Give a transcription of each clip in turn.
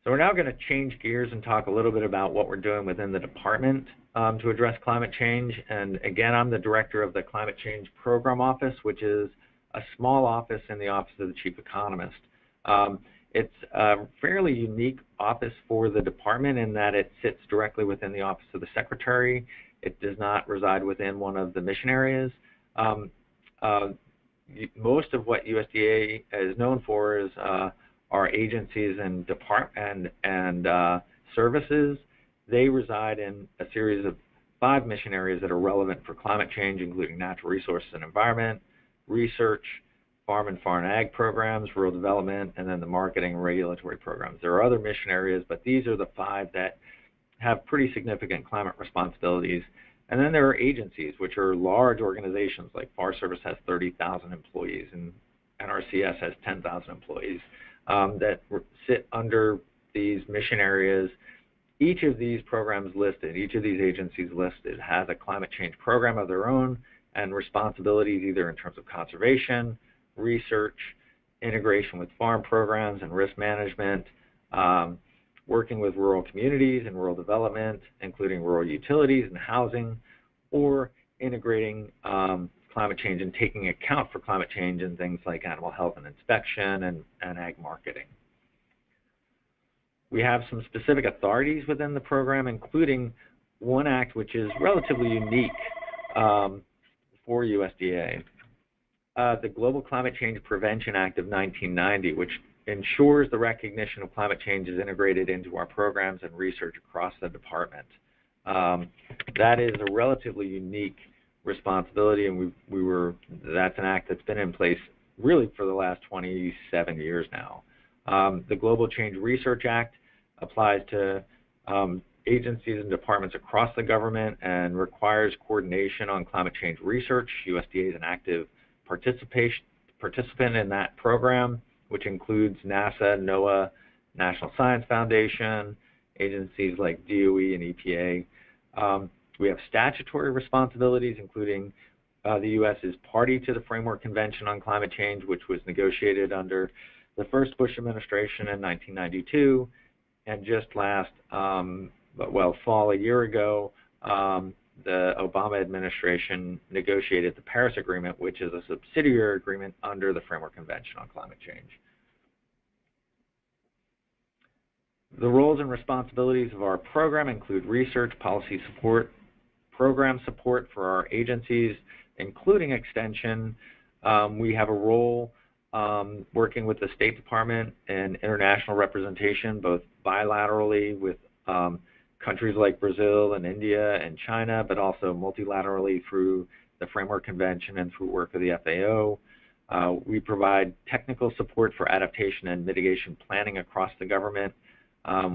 So we're now going to change gears and talk a little bit about what we're doing within the department to address climate change. And again, I'm the director of the Climate Change Program Office, which is a small office in the Office of the Chief Economist. It's a fairly unique office for the department in that it sits directly within the Office of the Secretary. It does not reside within one of the mission areas. Most of what USDA is known for is our agencies and services. They reside in a series of 5 mission areas that are relevant for climate change, including natural resources and environment, research, farm and foreign ag programs, rural development, and then the marketing and regulatory programs. There are other mission areas, but these are the 5 that have pretty significant climate responsibilities. And then there are agencies, which are large organizations, like Forest Service has 30,000 employees and NRCS has 10,000 employees that sit under these mission areas. Each of these programs listed, each of these agencies listed has a climate change program of their own and responsibilities either in terms of conservation, research, integration with farm programs and risk management, working with rural communities and rural development, including rural utilities and housing, or integrating climate change and taking account for climate change in things like animal health and inspection and ag marketing. We have some specific authorities within the program, including one act which is relatively unique for USDA. The Global Climate Change Prevention Act of 1990, which ensures the recognition of climate change is integrated into our programs and research across the department. That is a relatively unique responsibility, and that's an act that's been in place really for the last 27 years now. The Global Change Research Act applies to agencies and departments across the government and requires coordination on climate change research. USDA is an active participant in that program, which includes NASA, NOAA, National Science Foundation, agencies like DOE and EPA. We have statutory responsibilities, including the U.S. is party to the Framework Convention on Climate Change, which was negotiated under the first Bush administration in 1992, and just last, fall a year ago, the Obama administration negotiated the Paris Agreement, which is a subsidiary agreement under the Framework Convention on Climate Change. The roles and responsibilities of our program include research, policy support, program support for our agencies, including extension. We have a role working with the State Department and international representation, both bilaterally with countries like Brazil and India and China, but also multilaterally through the Framework Convention and through work of the FAO. We provide technical support for adaptation and mitigation planning across the government.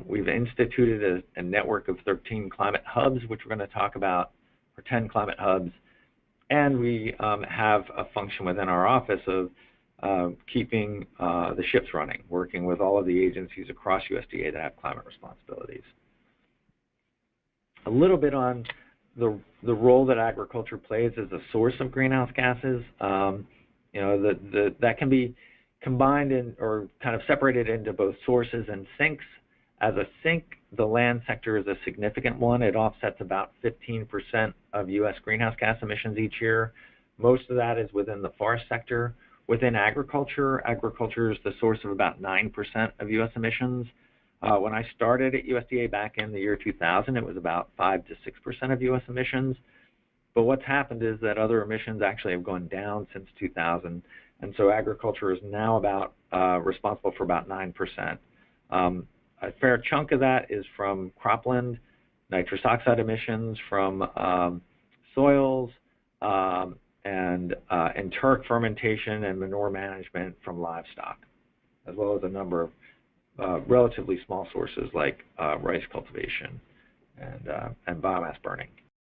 We've instituted a network of 13 climate hubs, which we're going to talk about, or 10 climate hubs. And we have a function within our office of keeping the ships running, working with all of the agencies across USDA that have climate responsibilities. A little bit on the role that agriculture plays as a source of greenhouse gases. That can be combined or kind of separated into both sources and sinks. As a sink, the land sector is a significant one. It offsets about 15% of U.S. greenhouse gas emissions each year. Most of that is within the forest sector. Within agriculture, agriculture is the source of about 9% of U.S. emissions. When I started at USDA back in the year 2000, it was about 5 to 6% of U.S. emissions. But what's happened is that other emissions actually have gone down since 2000, and so agriculture is now responsible for about 9%. A fair chunk of that is from cropland, nitrous oxide emissions from soils, and enteric fermentation and manure management from livestock, as well as a number of relatively small sources like rice cultivation and biomass burning.